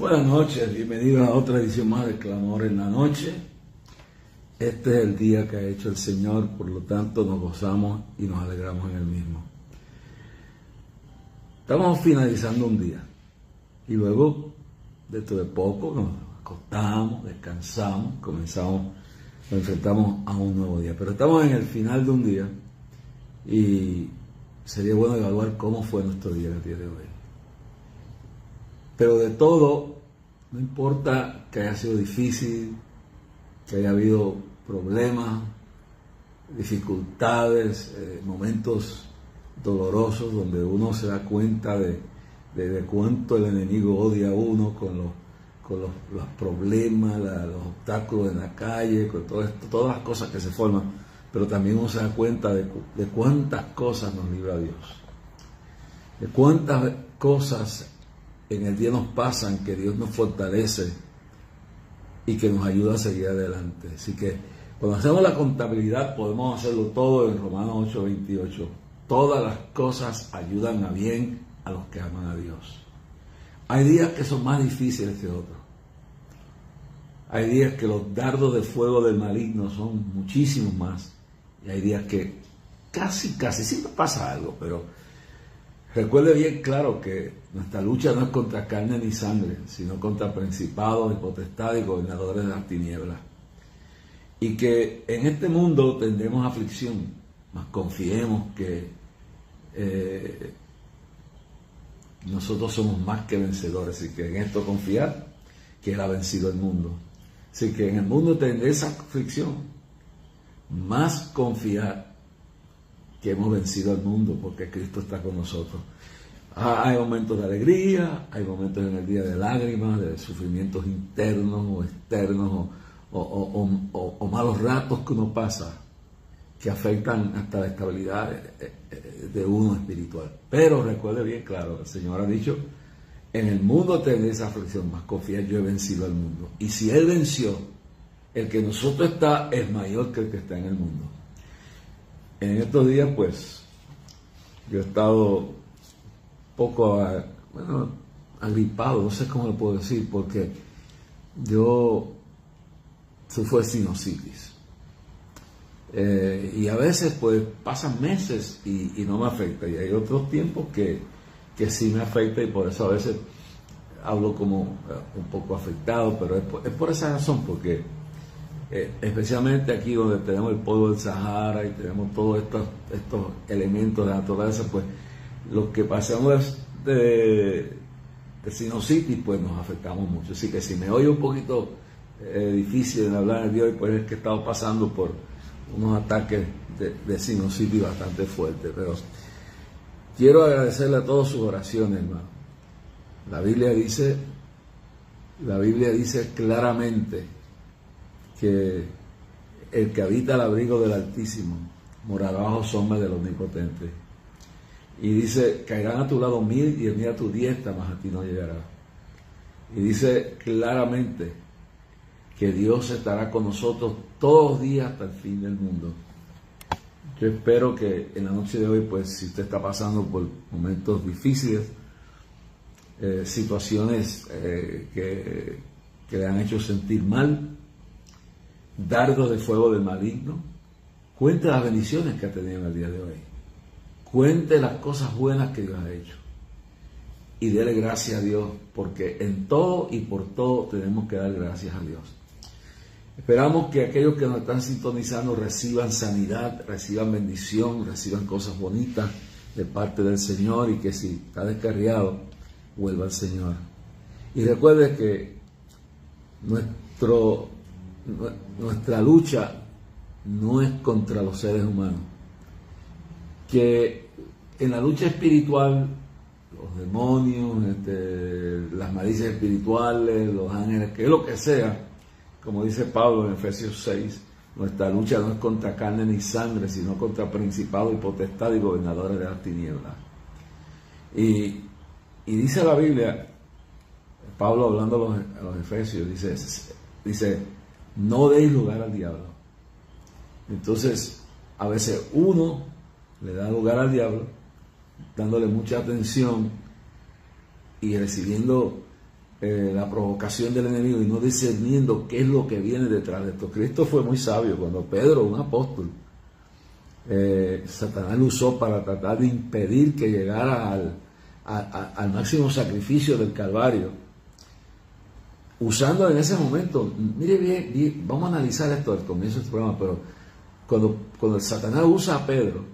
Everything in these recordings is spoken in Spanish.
Buenas noches, bienvenidos a otra edición más de Clamor en la Noche. Este es el día que ha hecho el Señor, por lo tanto nos gozamos y nos alegramos en el mismo. Estamos finalizando un día y luego, dentro de poco, nos acostamos, descansamos, nos enfrentamos a un nuevo día. Pero estamos en el final de un día y sería bueno evaluar cómo fue nuestro día en el día de hoy. Pero de todo, no importa que haya sido difícil, que haya habido problemas, dificultades, momentos dolorosos donde uno se da cuenta de cuánto el enemigo odia a uno con los problemas, los obstáculos en la calle, con todo esto, todas las cosas que se forman, pero también uno se da cuenta de cuántas cosas nos libra Dios, de cuántas cosas en el día nos pasan que Dios nos fortalece y que nos ayuda a seguir adelante. Así que cuando hacemos la contabilidad podemos hacerlo todo en Romanos 8:28. Todas las cosas ayudan a bien a los que aman a Dios. Hay días que son más difíciles que otros. Hay días que los dardos de fuego del maligno son muchísimos más. Y hay días que casi siempre pasa algo, pero recuerde bien claro que nuestra lucha no es contra carne ni sangre, sino contra principados y potestades y gobernadores de las tinieblas. Y que en este mundo tendremos aflicción, mas confiemos que nosotros somos más que vencedores, y que en esto confiar que Él ha vencido el mundo. Así que en el mundo tendréis aflicción, más confiar que hemos vencido al mundo porque Cristo está con nosotros. Hay momentos de alegría, hay momentos en el día de lágrimas, de sufrimientos internos o externos o malos ratos que uno pasa que afectan hasta la estabilidad de uno espiritual. Pero recuerde bien claro, el Señor ha dicho: en el mundo tendréis aflicción, mas confiad, yo he vencido al mundo. Y si Él venció, el que en nosotros está es mayor que el que está en el mundo. En estos días, pues, yo he estado un poco, agripado, no sé cómo lo puedo decir, porque yo sufro de sinusitis. Y a veces, pues, pasan meses y no me afecta. Y hay otros tiempos que sí me afecta, y por eso a veces hablo como un poco afectado, pero es por esa razón, porque especialmente aquí donde tenemos el polvo del Sahara y tenemos todos estos elementos de la naturaleza, pues los que pasamos de sinusitis, pues nos afectamos mucho. Así que si me oye un poquito difícil en hablar el día de hoy, pues es que he estado pasando por unos ataques de sinusitis bastante fuertes. Pero quiero agradecerle a todas sus oraciones, hermano. La Biblia dice claramente que el que habita al abrigo del Altísimo morará bajo sombra del Omnipotente. Y dice: caerán a tu lado 1000 y 10.000 a tu diestra, mas a ti no llegará. Y dice claramente que Dios estará con nosotros todos los días hasta el fin del mundo. Yo espero que en la noche de hoy, pues, si usted está pasando por momentos difíciles, situaciones que le han hecho sentir mal, dardos de fuego del maligno, cuente las bendiciones que ha tenido en el día de hoy. Cuente las cosas buenas que Dios ha hecho. Y dele gracias a Dios, porque en todo y por todo tenemos que dar gracias a Dios. Esperamos que aquellos que nos están sintonizando reciban sanidad, reciban bendición, reciban cosas bonitas de parte del Señor, y que si está descarriado, vuelva al Señor. Y recuerde que nuestra lucha no es contra los seres humanos, que en la lucha espiritual los demonios, las malicias espirituales, los ángeles, que es lo que sea, como dice Pablo en Efesios 6, nuestra lucha no es contra carne ni sangre, sino contra principados y potestades y gobernadores de las tinieblas. Y dice la Biblia, Pablo hablando a los Efesios, dice: no deis lugar al diablo. Entonces, a veces uno le da lugar al diablo, dándole mucha atención y recibiendo la provocación del enemigo y no discerniendo qué es lo que viene detrás de esto. Cristo fue muy sabio. Cuando Pedro, un apóstol, Satanás lo usó para tratar de impedir que llegara al máximo sacrificio del Calvario, usando en ese momento, mire bien, vamos a analizar esto al comienzo de este programa, pero cuando el Satanás usa a Pedro,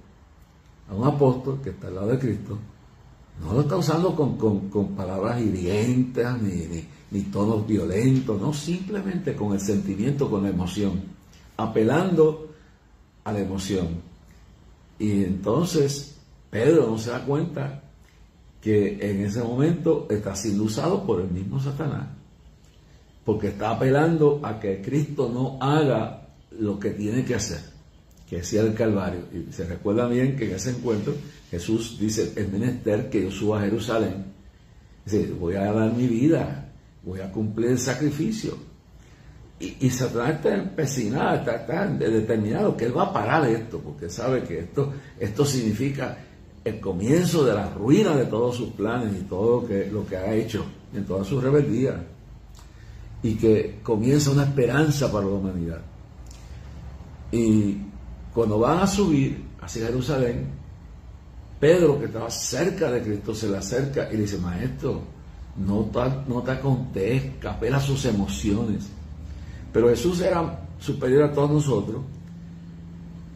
a un apóstol que está al lado de Cristo, no lo está usando con palabras hirientes ni tonos violentos, no, simplemente con el sentimiento, con la emoción, apelando a la emoción. Y entonces Pedro no se da cuenta que en ese momento está siendo usado por el mismo Satanás, porque está apelando a que Cristo no haga lo que tiene que hacer, que sea el Calvario. Y se recuerda bien que en ese encuentro Jesús dice: es menester que yo suba a Jerusalén. Dice: voy a dar mi vida, voy a cumplir el sacrificio. Y Satanás está empecinado, está determinado que él va a parar esto, porque sabe que esto significa el comienzo de la ruina de todos sus planes y todo lo que ha hecho en toda su rebeldía, y que comienza una esperanza para la humanidad. Y cuando van a subir hacia Jerusalén, Pedro, que estaba cerca de Cristo, se le acerca y le dice: maestro, no te acontezca, apela a sus emociones. Pero Jesús era superior a todos nosotros,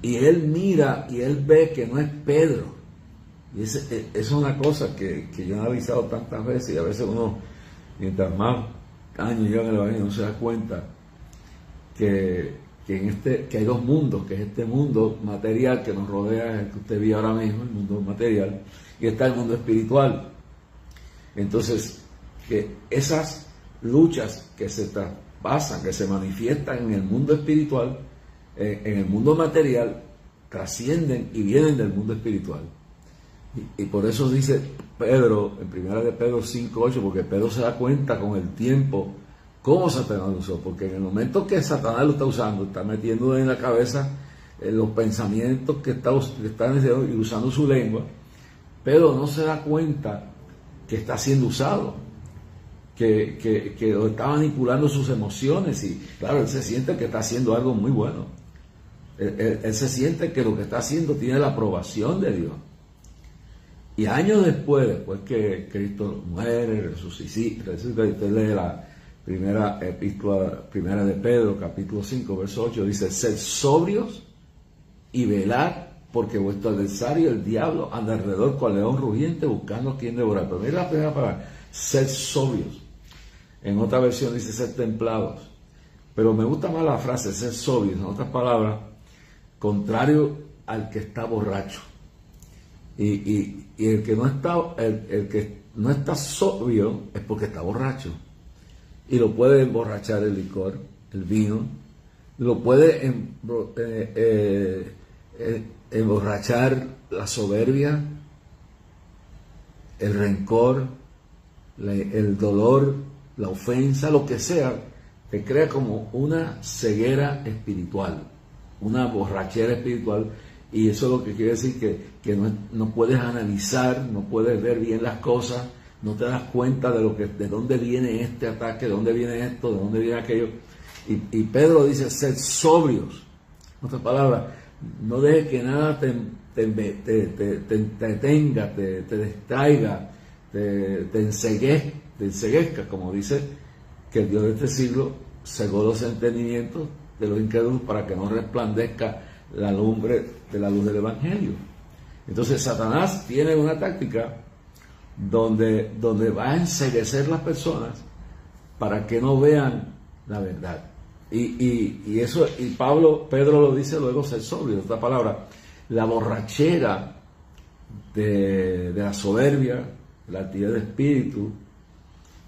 y él mira y él ve que no es Pedro. Y es una cosa que yo he analizado tantas veces, y a veces uno, mientras más años lleva en el Evangelio, no se da cuenta que hay dos mundos, que es este mundo material que nos rodea, el que usted ve ahora mismo, el mundo material, y está el mundo espiritual. Entonces, que esas luchas que se traspasan, que se manifiestan en el mundo espiritual, en el mundo material, trascienden y vienen del mundo espiritual. Y por eso dice Pedro, en 1 de Pedro 5:8, porque Pedro se da cuenta con el tiempo cómo Satanás lo usó, porque en el momento que Satanás lo está usando, está metiendo en la cabeza los pensamientos que están y usando su lengua, Pedro no se da cuenta que está siendo usado, que lo está manipulando sus emociones, y claro, él se siente que está haciendo algo muy bueno. Él se siente que lo que está haciendo tiene la aprobación de Dios. Y años después que Cristo muere, resucita, y usted lee la primera epístola, primera de Pedro, capítulo 5, verso 8, dice: sed sobrios y velad, porque vuestro adversario, el diablo, anda alrededor cual león rugiente, buscando a quien devorar. Pero mira la primera palabra: sed sobrios. En otra versión dice: sed templados. Pero me gusta más la frase sed sobrios, en otras palabras, contrario al que está borracho. Y el que no está sobrio es porque está borracho. Y lo puede emborrachar el licor, el vino, lo puede emborrachar la soberbia, el rencor, el dolor, la ofensa, lo que sea, te crea como una ceguera espiritual, una borrachera espiritual. Y eso es lo que quiere decir que no puedes analizar, no puedes ver bien las cosas, no te das cuenta de dónde viene este ataque, de dónde viene esto, de dónde viene aquello. Y Pedro dice: sed sobrios. En otras palabras, no dejes que nada te detenga, te distraiga, te enceguezca, como dice que el Dios de este siglo cegó los entendimientos de los incrédulos para que no resplandezca la lumbre de la luz del Evangelio. Entonces Satanás tiene una táctica donde va a enceguecer las personas para que no vean la verdad. Y Pedro lo dice luego: ser sobrio. Esta palabra, la borrachera de la soberbia, la actividad de espíritu,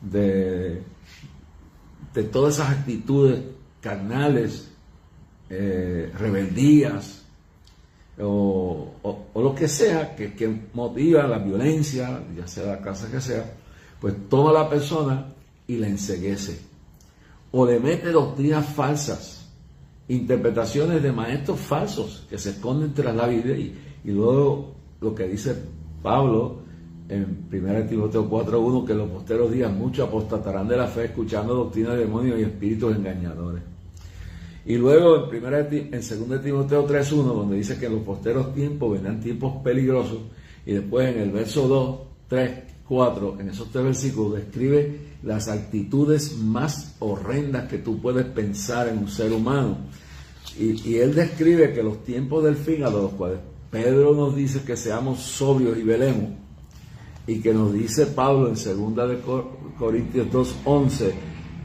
de todas esas actitudes carnales, rebeldías o lo que sea que motiva la violencia, ya sea la clase que sea, pues toma a la persona y la enceguece, o le mete doctrinas falsas, interpretaciones de maestros falsos que se esconden tras la Biblia, y luego lo que dice Pablo en 1 Timoteo 4:1, que en los posteros días muchos apostatarán de la fe escuchando doctrina de demonios y espíritus engañadores. Y luego en 2 Timoteo 3:1, donde dice que en los posteros tiempos vendrán tiempos peligrosos, y después en el verso 2, 3, 4, en esos 3 versículos describe las actitudes más horrendas que tú puedes pensar en un ser humano. Y él describe que los tiempos del fin, a los cuales Pedro nos dice que seamos sobrios y velemos, y que nos dice Pablo en 2 Corintios 2:11,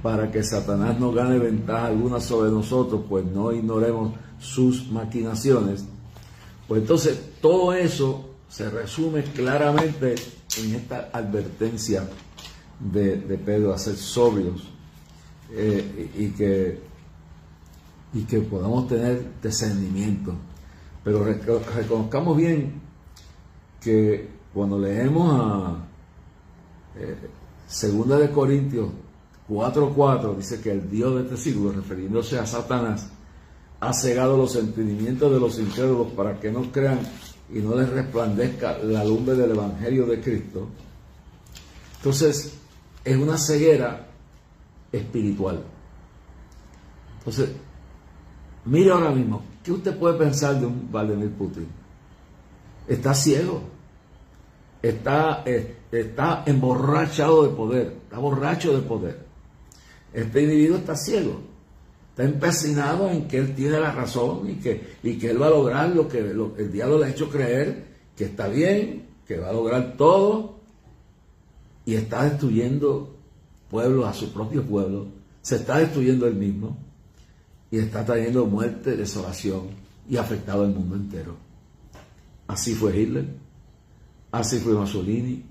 para que Satanás no gane ventaja alguna sobre nosotros, pues no ignoremos sus maquinaciones. Pues entonces todo eso se resume claramente en esta advertencia de Pedro a ser sobrios, y que podamos tener discernimiento. Pero reconozcamos bien que cuando leemos a 2 Corintios 4:4, dice que el Dios de este siglo, refiriéndose a Satanás, ha cegado los entendimientos de los incrédulos para que no crean y no les resplandezca la lumbre del Evangelio de Cristo. Entonces, es una ceguera espiritual. Entonces, mire ahora mismo, ¿qué usted puede pensar de un Vladimir Putin? Está ciego, está emborrachado de poder, está borracho de poder. Este individuo está ciego, está empecinado en que él tiene la razón y que él va a lograr lo que el diablo le ha hecho creer, que está bien, que va a lograr todo, y está destruyendo pueblos, a su propio pueblo, se está destruyendo él mismo, y está trayendo muerte, desolación, y ha afectado al mundo entero. Así fue Hitler, así fue Mussolini,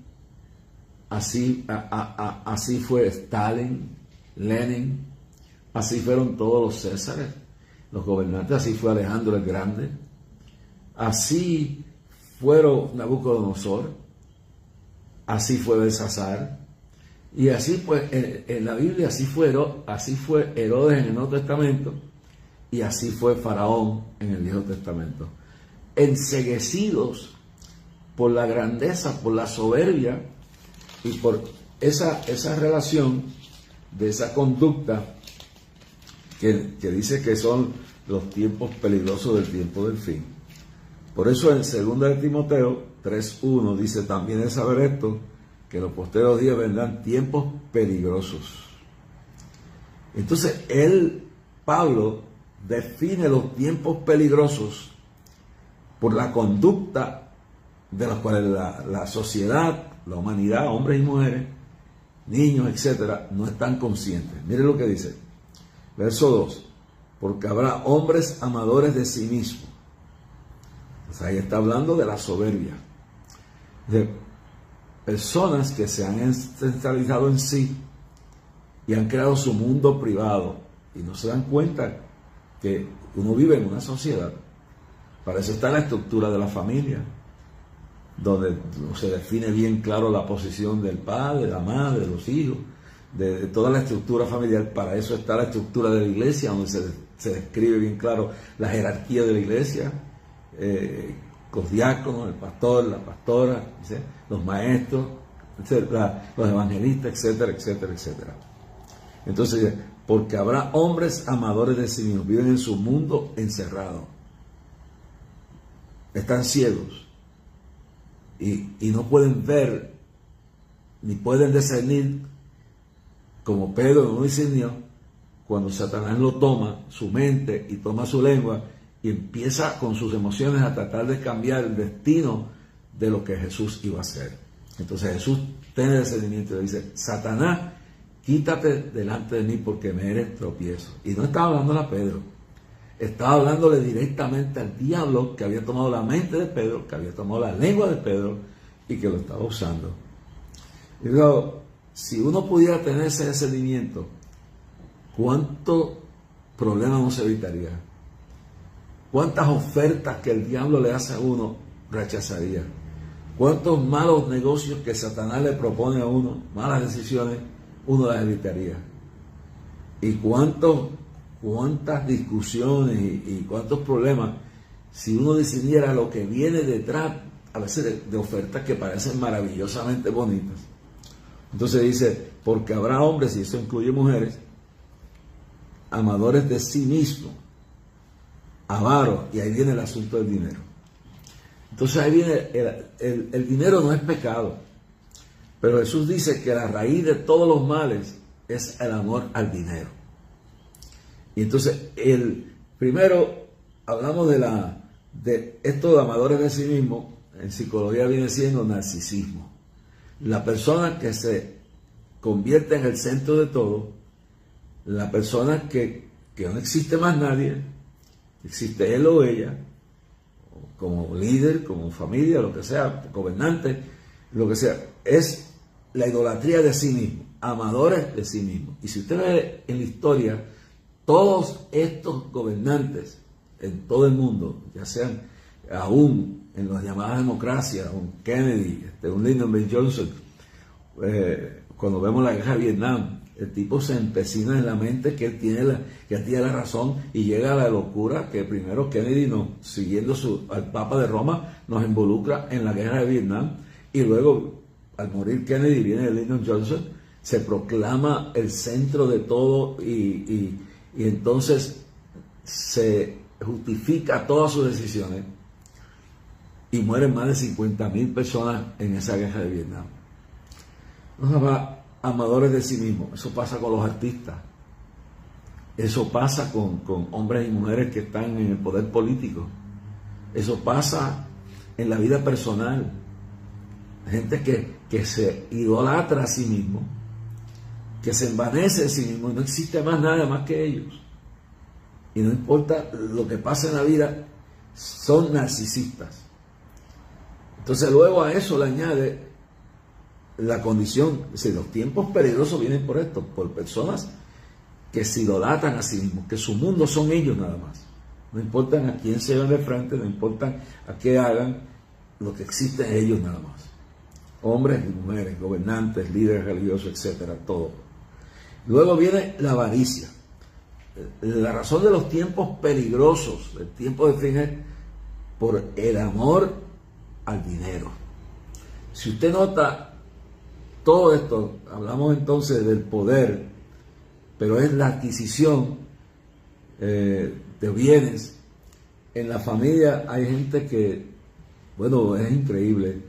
así fue Stalin, Lenin, así fueron todos los Césares, los gobernantes, así fue Alejandro el Grande, así fueron Nabucodonosor, así fue Belsasar, y así pues en la Biblia así fue Herodes en el Nuevo Testamento, y así fue Faraón en el Viejo Testamento. Enceguecidos por la grandeza, por la soberbia y por esa relación de esa conducta que dice que son los tiempos peligrosos del tiempo del fin. Por eso en 2 Timoteo 3:1 dice: también es saber esto, que en los posteros días vendrán tiempos peligrosos. Entonces Pablo define los tiempos peligrosos por la conducta de los cuales la sociedad, la humanidad, hombres y mujeres, niños, etcétera, no están conscientes. Mire lo que dice, verso 2: porque habrá hombres amadores de sí mismos. O sea, ahí está hablando de la soberbia, de personas que se han centralizado en sí y han creado su mundo privado y no se dan cuenta que uno vive en una sociedad. Para eso está la estructura de la familia, donde se define bien claro la posición del padre, de la madre, de los hijos, de toda la estructura familiar. Para eso está la estructura de la iglesia, donde se describe bien claro la jerarquía de la iglesia, los diáconos, el pastor, la pastora, ¿sí?, los maestros, etcétera, los evangelistas, etcétera, etcétera, etcétera. Entonces, porque habrá hombres amadores de sí mismos, viven en su mundo encerrado, están ciegos y no pueden ver ni pueden discernir, como Pedro no discernió cuando Satanás lo toma, su mente, y toma su lengua y empieza con sus emociones a tratar de cambiar el destino de lo que Jesús iba a hacer. Entonces Jesús tiene discernimiento y le dice: Satanás, quítate delante de mí porque me eres tropiezo. Y no estaba hablándole a Pedro, estaba hablándole directamente al diablo, que había tomado la mente de Pedro, que había tomado la lengua de Pedro y que lo estaba usando. Y luego, si uno pudiera tener ese discernimiento, ¿cuántos problemas no se evitaría? ¿Cuántas ofertas que el diablo le hace a uno rechazaría? ¿Cuántos malos negocios que Satanás le propone a uno, malas decisiones, uno las evitaría? ¿Y cuántas discusiones y cuántos problemas, si uno decidiera lo que viene detrás a veces de ofertas que parecen maravillosamente bonitas. Entonces dice, porque habrá hombres, y eso incluye mujeres, amadores de sí mismos, avaros, y ahí viene el asunto del dinero. Entonces ahí viene, el dinero no es pecado, pero Jesús dice que la raíz de todos los males es el amor al dinero. Y entonces, primero hablamos de esto de amadores de sí mismos, en psicología viene siendo narcisismo. La persona que se convierte en el centro de todo, la persona que no existe más nadie, existe él o ella, como líder, como familia, lo que sea, gobernante, lo que sea, es la idolatría de sí mismo, amadores de sí mismos. Y si usted ve en la historia, todos estos gobernantes en todo el mundo, ya sean aún en las llamadas democracias, un Kennedy, un Lyndon B. Johnson, cuando vemos la guerra de Vietnam, el tipo se empecina en la mente que él tiene la razón y llega a la locura que primero Kennedy, siguiendo al Papa de Roma, nos involucra en la guerra de Vietnam, y luego al morir Kennedy viene Lyndon Johnson, se proclama el centro de todo y entonces se justifica todas sus decisiones y mueren más de 50,000 personas en esa guerra de Vietnam. Amadores de sí mismos. Eso pasa con los artistas, eso pasa con hombres y mujeres que están en el poder político, eso pasa en la vida personal, gente que se idolatra a sí mismo, que se envanece de sí mismo y no existe más nada más que ellos, y no importa lo que pase en la vida, son narcisistas. Entonces luego a eso le añade la condición, si los tiempos peligrosos vienen por esto, por personas que se idolatran a sí mismos, que su mundo son ellos nada más. No importan a quién se vean de frente, no importan a qué hagan, lo que existe es ellos nada más. Hombres y mujeres, gobernantes, líderes religiosos, etcétera, todo. Luego viene la avaricia. La razón de los tiempos peligrosos, el tiempo de fin, es por el amor al dinero. Si usted nota, todo esto, hablamos entonces del poder, pero es la adquisición de bienes. En la familia hay gente que, bueno, es increíble.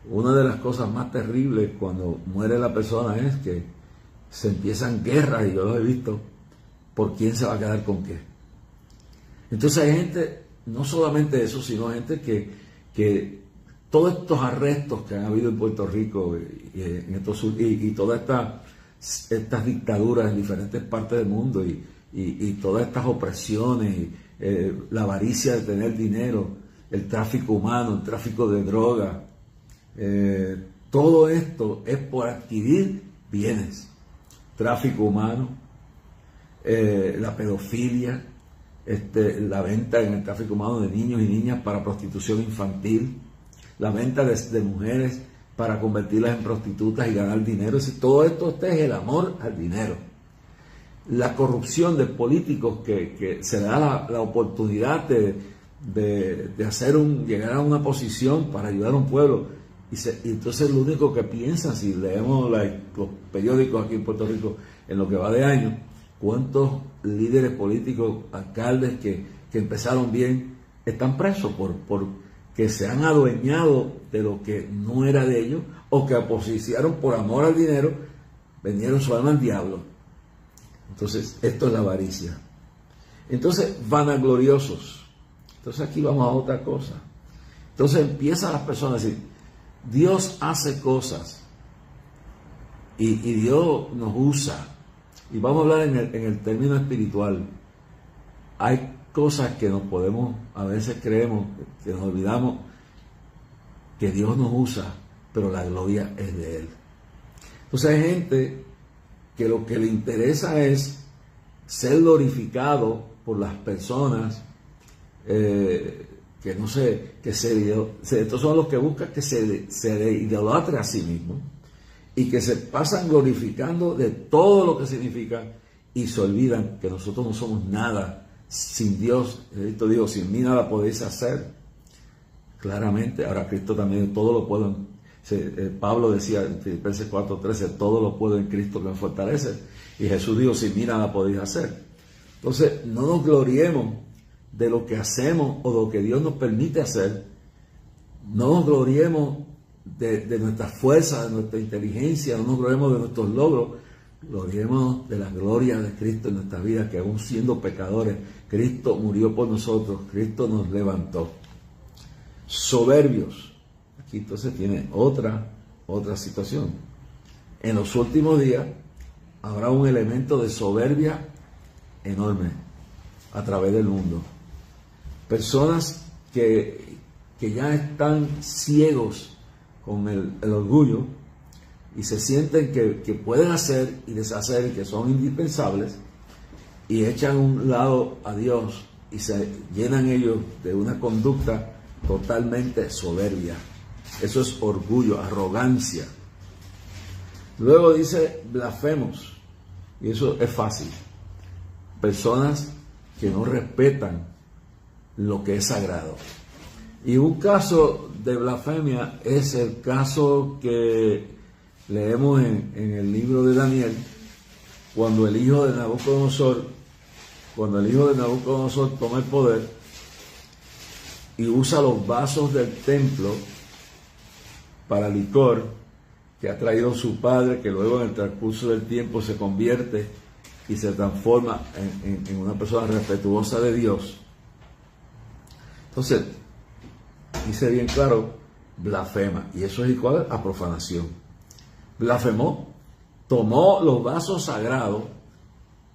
Una de las cosas más terribles cuando muere la persona es que se empiezan guerras, y yo los he visto, por quién se va a quedar con qué. Entonces hay gente, no solamente eso, sino gente que todos estos arrestos que han habido en Puerto Rico y todas estas dictaduras en diferentes partes del mundo y todas estas opresiones, la avaricia de tener dinero, el tráfico humano, el tráfico de drogas, todo esto es por adquirir bienes. Tráfico humano, la pedofilia, la venta en el tráfico humano de niños y niñas para prostitución infantil, la venta de mujeres para convertirlas en prostitutas y ganar dinero. Todo esto es el amor al dinero. La corrupción de políticos que se le da la oportunidad de llegar a una posición para ayudar a un pueblo. Y entonces lo único que piensan, si leemos los periódicos aquí en Puerto Rico en lo que va de año, cuántos líderes políticos, alcaldes que empezaron bien, están presos porque se han adueñado de lo que no era de ellos, o que oposiciaron por amor al dinero, vendieron su alma al diablo. Entonces, esto es la avaricia. Entonces, vanagloriosos. Entonces aquí vamos a otra cosa. Entonces empiezan las personas a decir, Dios hace cosas y Dios nos usa. Y vamos a hablar en el término espiritual. Hay cosas que nos podemos, a veces creemos, que nos olvidamos que Dios nos usa, pero la gloria es de Él. Entonces hay gente que lo que le interesa es ser glorificado por las personas, que no sé, estos son los que buscan que se le idolatre a sí mismo y que se pasan glorificando de todo lo que significa y se olvidan que nosotros no somos nada sin Dios. Esto digo, sin mí nada podéis hacer. claramente. Ahora Cristo también todo lo puede. Pablo decía en Filipenses 4:13, todo lo puedo en Cristo que me fortalece. Y Jesús dijo, sin mí nada podéis hacer. Entonces, no nos gloriemos de lo que hacemos o de lo que Dios nos permite hacer. No nos gloriemos de nuestra fuerza, de nuestra inteligencia, no nos gloriemos de nuestros logros. Gloriemos de la gloria de Cristo en nuestra vida, que aún siendo pecadores, Cristo murió por nosotros, Cristo nos levantó. Soberbios. Aquí entonces tiene otra situación. En los últimos días habrá un elemento de soberbia enorme a través del mundo. Personas que ya están ciegos con el orgullo y se sienten que pueden hacer y deshacer y que son indispensables, y echan a un lado a Dios y se llenan ellos de una conducta totalmente soberbia. Eso es orgullo, arrogancia. Luego dice blasfemos, y eso es fácil. Personas que no respetan lo que es sagrado. Y un caso de blasfemia es el caso que leemos en el libro de Daniel, cuando el hijo de Nabucodonosor toma el poder y usa los vasos del templo para licor que ha traído su padre, que luego en el transcurso del tiempo se convierte y se transforma en una persona respetuosa de Dios. Entonces, dice bien claro, blasfema, y eso es igual a profanación. Blasfemó, tomó los vasos sagrados,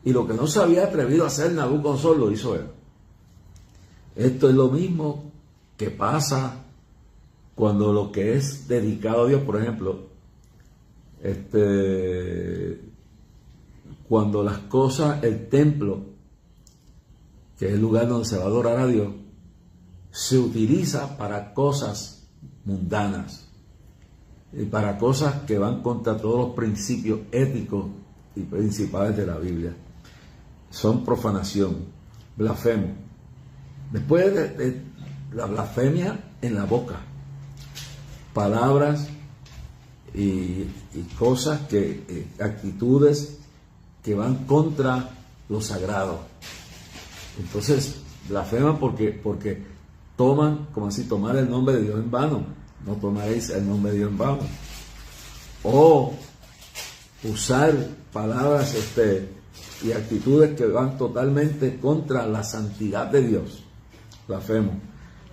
y lo que no se había atrevido a hacer Nabucodonosor lo hizo él. Esto es lo mismo que pasa cuando lo que es dedicado a Dios, por ejemplo, cuando las cosas, el templo, que es el lugar donde se va a adorar a Dios, se utiliza para cosas mundanas y para cosas que van contra todos los principios éticos y principales de la Biblia. Son profanación, blasfemo. Después de la blasfemia en la boca, palabras y cosas actitudes que van contra lo sagrado. Entonces, blasfeman porque toman, como así, tomar el nombre de Dios en vano. No tomaréis el nombre de Dios en vano. O usar palabras y actitudes que van totalmente contra la santidad de Dios. Blasfemo.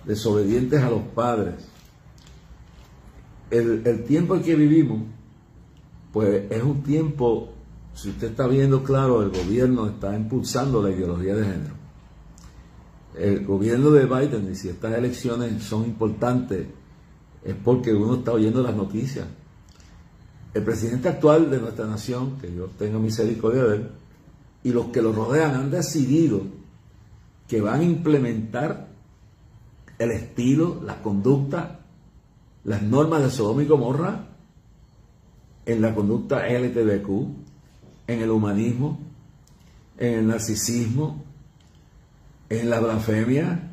Desobedientes a los padres. El tiempo en que vivimos, pues es un tiempo, si usted está viendo claro, el gobierno está impulsando la ideología de género. El gobierno de Biden, y si estas elecciones son importantes, es porque uno está oyendo las noticias. El presidente actual de nuestra nación, que yo tengo misericordia de él, y los que lo rodean han decidido que van a implementar el estilo, la conducta, las normas de Sodoma y Gomorra en la conducta LGBTQ, en el humanismo, en el narcisismo, en la blasfemia,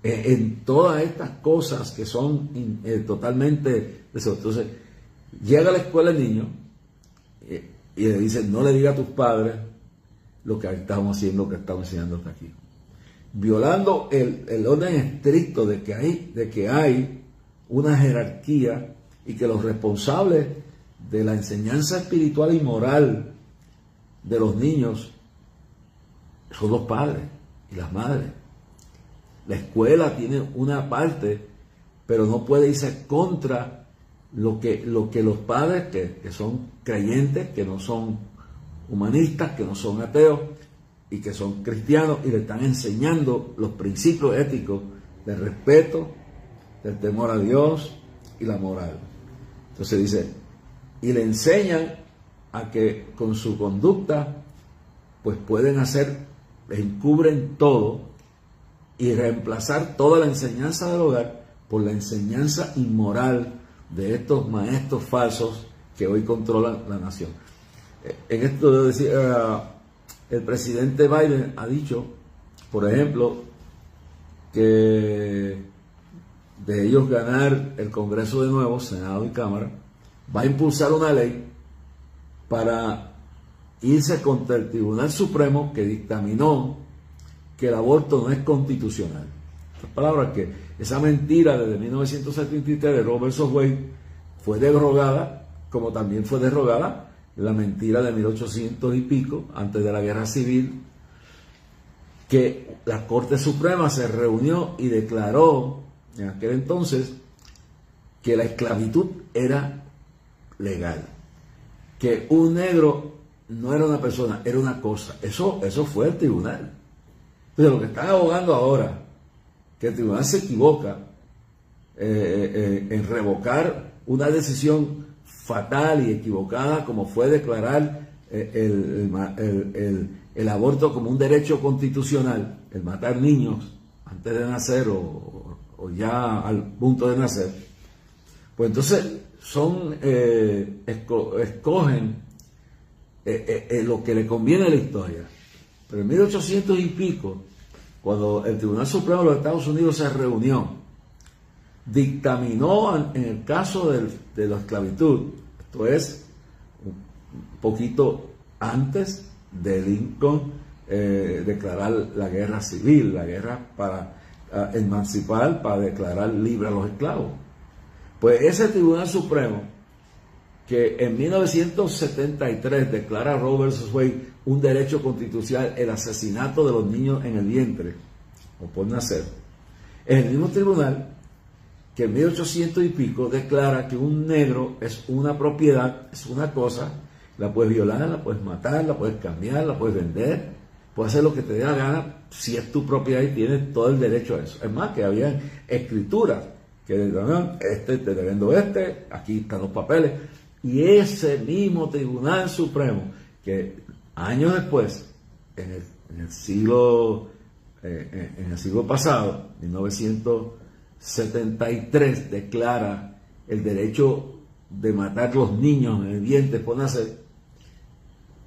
en todas estas cosas que son totalmente... Entonces, llega a la escuela el niño y le dice, no le diga a tus padres lo que estamos haciendo, lo que estamos enseñando aquí. Violando el orden estricto de que hay una jerarquía y que los responsables de la enseñanza espiritual y moral de los niños son los padres y las madres. La escuela tiene una parte, pero no puede irse contra lo que los padres que son creyentes, que no son humanistas, que no son ateos y que son cristianos, y le están enseñando los principios éticos del respeto, del temor a Dios y la moral. Entonces dice, y le enseñan a que con su conducta pues pueden hacer, encubren todo y reemplazar toda la enseñanza del hogar por la enseñanza inmoral de estos maestros falsos que hoy controlan la nación. En esto debo decir, el presidente Biden ha dicho, por ejemplo, que de ellos ganar el Congreso de nuevo, Senado y Cámara, va a impulsar una ley para irse contra el Tribunal Supremo que dictaminó que el aborto no es constitucional. En otras palabras, que esa mentira desde 1973 de Roe vs. Wade fue derogada, como también fue derogada la mentira de 1800 y pico, antes de la Guerra Civil, que la Corte Suprema se reunió y declaró en aquel entonces que la esclavitud era legal, que un negro no era una persona, era una cosa. Eso fue el tribunal. Entonces, lo que están abogando ahora, que el tribunal se equivoca en revocar una decisión fatal y equivocada como fue declarar el aborto como un derecho constitucional, el matar niños antes de nacer o ya al punto de nacer, pues entonces escogen lo que le conviene a la historia. Pero en 1800 y pico, cuando el Tribunal Supremo de los Estados Unidos se reunió, dictaminó en el caso de la esclavitud, esto es un poquito antes de Lincoln declarar la guerra civil, la guerra para emancipar, para declarar libre a los esclavos. Pues ese Tribunal Supremo, que en 1973 declara Roe vs. Wade un derecho constitucional, el asesinato de los niños en el vientre o por nacer, es el mismo tribunal que en 1800 y pico declara que un negro es una propiedad, es una cosa, la puedes violar, la puedes matar, la puedes cambiar, la puedes vender, puedes hacer lo que te dé la gana si es tu propiedad y tienes todo el derecho a eso. Es más, que había escrituras que decían, te vendo aquí están los papeles. Y ese mismo Tribunal Supremo, que años después, en el siglo pasado, 1973, declara el derecho de matar los niños en el vientre por nacer,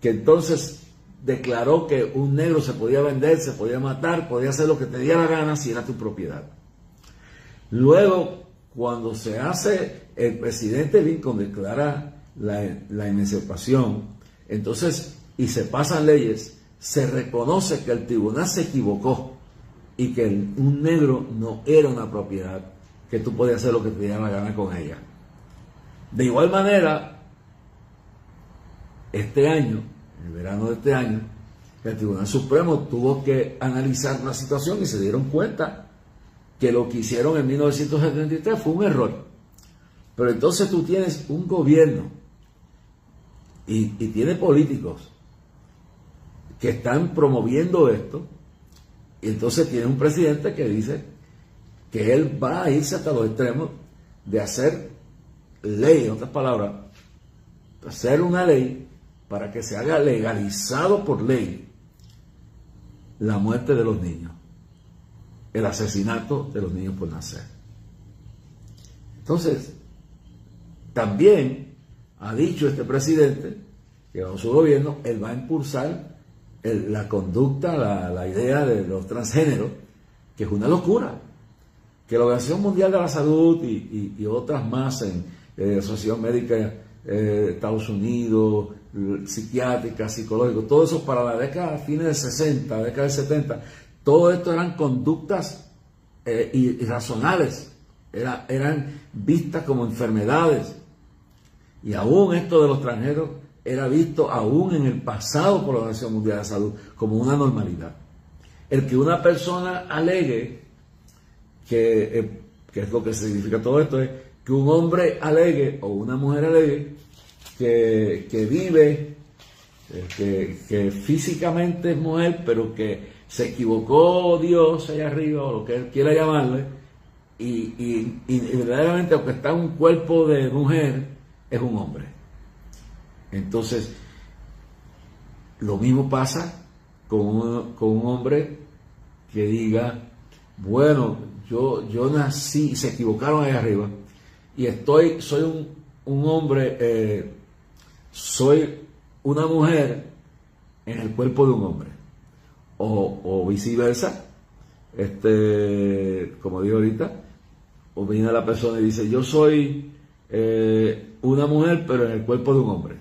que entonces declaró que un negro se podía vender, se podía matar, podía hacer lo que te diera la gana si era tu propiedad. Luego, cuando se hace, el presidente Lincoln declara la emancipación, entonces, y se pasan leyes, se reconoce que el tribunal se equivocó y que un negro no era una propiedad, que tú podías hacer lo que te diera la gana con ella. De igual manera, este año, en el verano de este año, el Tribunal Supremo tuvo que analizar una situación y se dieron cuenta que lo que hicieron en 1973 fue un error. Pero entonces tú tienes un gobierno y tienes políticos que están promoviendo esto, y entonces tiene un presidente que dice que él va a irse hasta los extremos de hacer ley, en otras palabras, hacer una ley para que se haga legalizado por ley la muerte de los niños, el asesinato de los niños por nacer. Entonces, también ha dicho este presidente que con su gobierno él va a impulsar la conducta, la idea de los transgéneros, que es una locura, que la Organización Mundial de la Salud y otras más, en Asociación Médica de Estados Unidos, psiquiátrica, psicológica, todo eso para la década, fines de 60, década del 70, todo esto eran conductas irracionales, eran vistas como enfermedades, y aún esto de los transgéneros era visto aún en el pasado por la Organización Mundial de la Salud como una normalidad. El que una persona alegue, que es lo que significa todo esto, es que un hombre alegue o una mujer alegue que vive, que físicamente es mujer, pero que se equivocó Dios allá arriba, o lo que él quiera llamarle, y verdaderamente, aunque está en un cuerpo de mujer, es un hombre. Entonces, lo mismo pasa con un hombre que diga, bueno, yo nací, se equivocaron ahí arriba, y soy un hombre, soy una mujer en el cuerpo de un hombre, o viceversa, como digo ahorita, o viene la persona y dice, yo soy una mujer pero en el cuerpo de un hombre,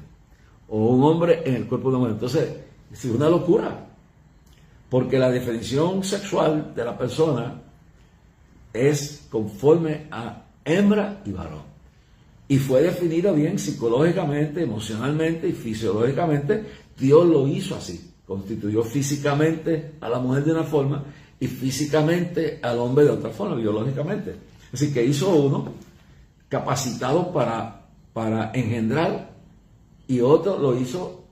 o un hombre en el cuerpo de una mujer. Entonces, es una locura, porque la definición sexual de la persona es conforme a hembra y varón. Y fue definida bien psicológicamente, emocionalmente y fisiológicamente. Dios lo hizo así. Constituyó físicamente a la mujer de una forma y físicamente al hombre de otra forma, biológicamente. Así que hizo uno capacitado para engendrar y otro lo hizo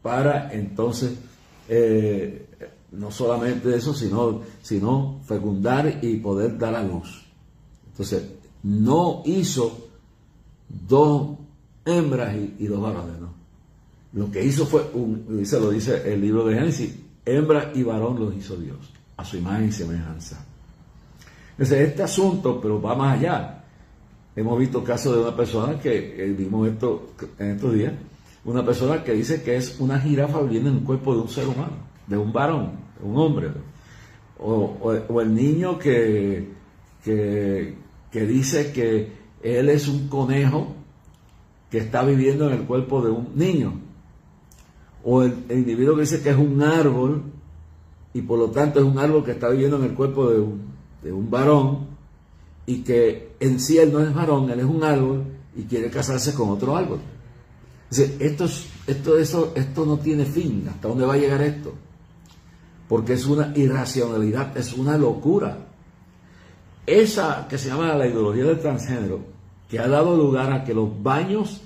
para entonces no solamente eso, sino fecundar y poder dar a luz. Entonces, no hizo dos hembras y dos varones, ¿no? Lo que hizo fue, lo dice el libro de Génesis, hembra y varón los hizo Dios, a su imagen y semejanza. Entonces, este asunto, pero va más allá. Hemos visto casos de una persona que, vimos esto en estos días, una persona que dice que es una jirafa viviendo en el cuerpo de un ser humano, de un varón, de un hombre. O el niño que dice que él es un conejo que está viviendo en el cuerpo de un niño. O el individuo que dice que es un árbol y por lo tanto es un árbol que está viviendo en el cuerpo de un varón y que en sí él no es varón, él es un árbol y quiere casarse con otro árbol. Entonces, esto no tiene fin. ¿Hasta dónde va a llegar esto? Porque es una irracionalidad, es una locura. Esa que se llama la ideología del transgénero, que ha dado lugar a que los baños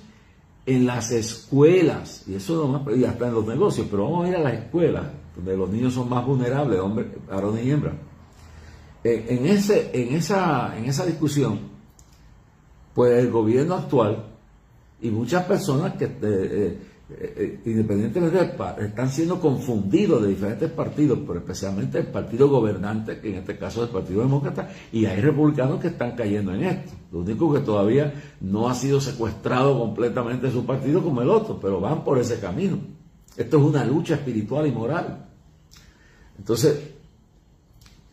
en las escuelas, y eso nomás, y hasta en los negocios, pero vamos a ir a las escuelas, donde los niños son más vulnerables, hombres, varones y hembras. En esa discusión, pues el gobierno actual y muchas personas que independientemente están siendo confundidos de diferentes partidos, pero especialmente el partido gobernante, que en este caso es el Partido Demócrata, y hay republicanos que están cayendo en esto. Lo único que todavía no ha sido secuestrado completamente su partido como el otro, pero van por ese camino. Esto es una lucha espiritual y moral. Entonces,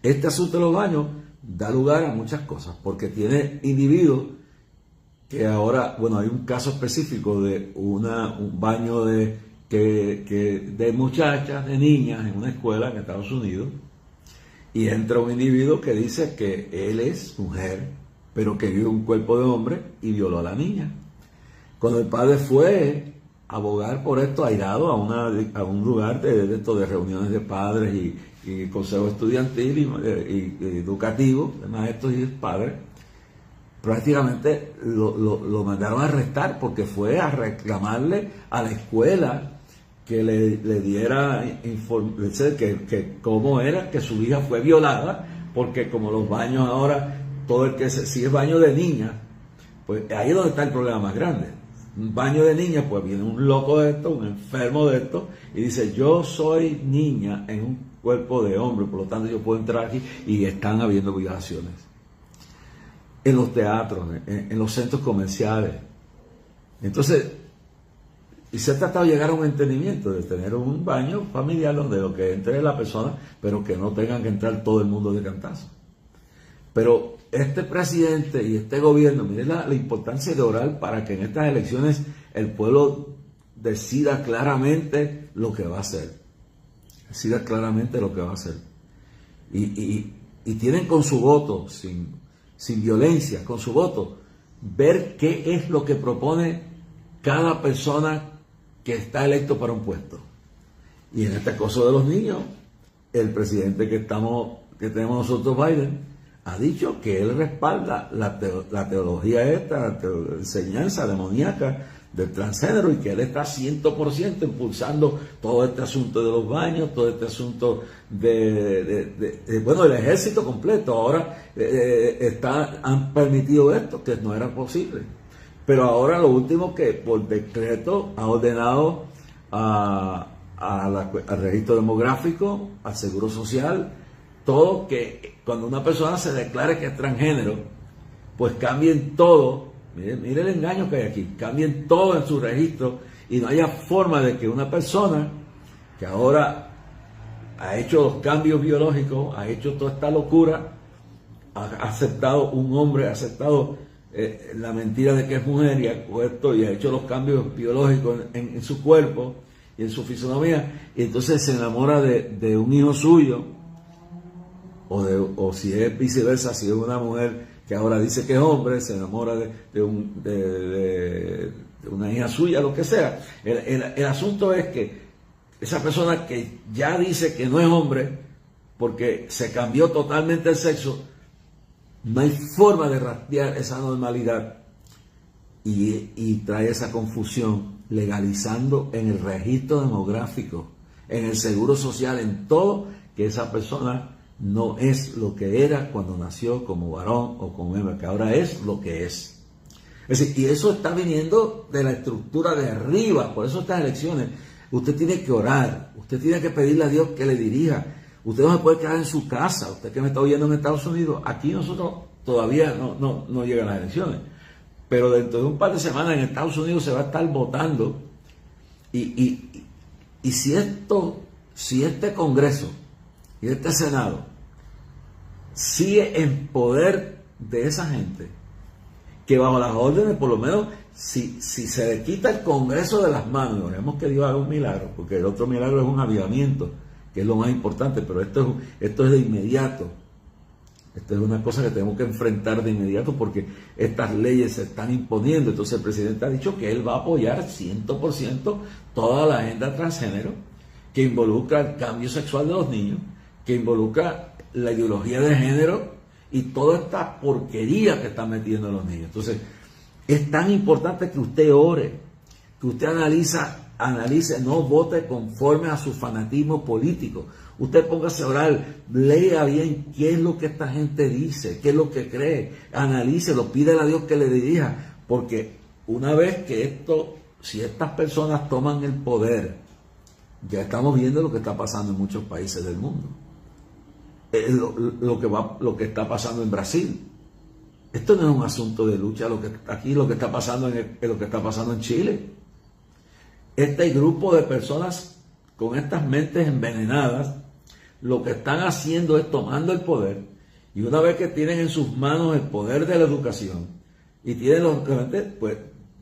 este asunto de los baños da lugar a muchas cosas, porque tiene individuos que ahora, bueno, hay un caso específico de un baño de muchachas, de niñas en una escuela en Estados Unidos, y entra un individuo que dice que él es mujer, pero que vive un cuerpo de hombre y violó a la niña. Cuando el padre fue a abogar por esto, airado a un lugar de reuniones de padres y consejo estudiantil y educativo, de maestros y padres, prácticamente lo mandaron a arrestar porque fue a reclamarle a la escuela que le diera que cómo era que su hija fue violada, porque como los baños ahora, todo el que si es baño de niña, pues ahí es donde está el problema más grande. Un baño de niña, pues viene un loco de esto, un enfermo de esto, y dice, yo soy niña en un cuerpo de hombre, por lo tanto yo puedo entrar aquí, y están habiendo violaciones. En los teatros, en los centros comerciales. Entonces, y se ha tratado de llegar a un entendimiento, de tener un baño familiar donde lo que entre la persona, pero que no tengan que entrar todo el mundo de cantazo. Pero este presidente y este gobierno, miren la importancia de orar para que en estas elecciones el pueblo decida claramente lo que va a hacer. Decida claramente lo que va a hacer. Y tienen con su voto, sin violencia, con su voto, ver qué es lo que propone cada persona que está electo para un puesto. Y en este caso de los niños, el presidente que tenemos nosotros, Biden, ha dicho que él respalda la teología esta, la enseñanza demoníaca del transgénero, y que él está 100% impulsando todo este asunto de los baños, todo este asunto del ejército completo. Ahora han permitido esto, que no era posible. Pero ahora lo último, que por decreto ha ordenado al registro demográfico, al seguro social, todo, que cuando una persona se declare que es transgénero, pues cambien todo. Mire el engaño que hay aquí. Cambien todo en su registro y no haya forma de que una persona que ahora ha hecho los cambios biológicos, ha hecho toda esta locura, ha aceptado, un hombre ha aceptado la mentira de que es mujer y ha hecho los cambios biológicos en su cuerpo y en su fisonomía, y entonces se enamora de un hijo suyo, o si es viceversa, si es una mujer que ahora dice que es hombre, se enamora de una hija suya, lo que sea. El asunto es que esa persona que ya dice que no es hombre, porque se cambió totalmente el sexo, no hay forma de rastrear esa normalidad y trae esa confusión, legalizando en el registro demográfico, en el seguro social, en todo, que esa persona no es lo que era cuando nació como varón o como hembra, que ahora es lo que es. Es decir, y eso está viniendo de la estructura de arriba. Por eso estas elecciones, usted tiene que orar, usted tiene que pedirle a Dios que le dirija. Usted no se puede quedar en su casa. Usted que me está oyendo en Estados Unidos, aquí nosotros todavía no llegan las elecciones, pero dentro de un par de semanas en Estados Unidos se va a estar votando, y si este Congreso y este Senado sigue en poder de esa gente, que bajo las órdenes, por lo menos, si se le quita el Congreso de las manos, oremos que Dios haga un milagro, porque el otro milagro es un avivamiento, que es lo más importante, pero esto es de inmediato. Esto es una cosa que tenemos que enfrentar de inmediato, porque estas leyes se están imponiendo. Entonces el presidente ha dicho que él va a apoyar 100% toda la agenda transgénero, que involucra el cambio sexual de los niños, que involucra la ideología de género y toda esta porquería que están metiendo los niños. Entonces es tan importante que usted ore, que usted analice, no vote conforme a su fanatismo político. Usted póngase a orar, lea bien qué es lo que esta gente dice, qué es lo que cree, analícelo, pídele a Dios que le dirija, porque una vez que si estas personas toman el poder, ya estamos viendo lo que está pasando en muchos países del mundo. Lo que está pasando en Brasil. Esto no es un asunto de lucha, lo que está pasando lo que está pasando en Chile. Este grupo de personas con estas mentes envenenadas, lo que están haciendo es tomando el poder, y una vez que tienen en sus manos el poder de la educación y tienen pues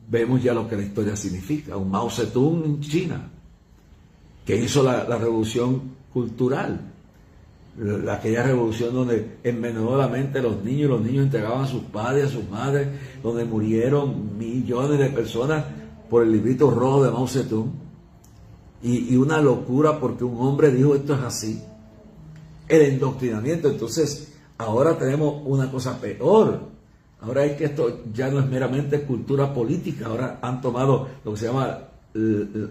vemos ya lo que la historia significa. Un Mao Zedong en China, que hizo la revolución cultural, aquella revolución donde envenenó la mente de los niños entregaban a sus padres, a sus madres, donde murieron millones de personas por el librito rojo de Mao Zedong, y una locura porque un hombre dijo esto es así. El endoctrinamiento. Entonces ahora tenemos una cosa peor. Ahora es que esto ya no es meramente cultura política, ahora han tomado lo que se llama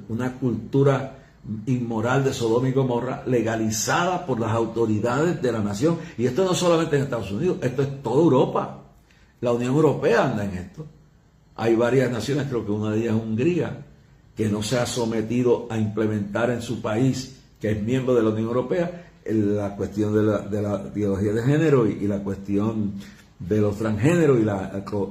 una cultura inmoral de Sodoma y Gomorra, legalizada por las autoridades de la nación. Y esto no solamente en Estados Unidos, esto es toda Europa. La Unión Europea anda en esto. Hay varias naciones, creo que una de ellas es Hungría, que no se ha sometido a implementar en su país, que es miembro de la Unión Europea, la cuestión de la ideología de género y la cuestión de los transgéneros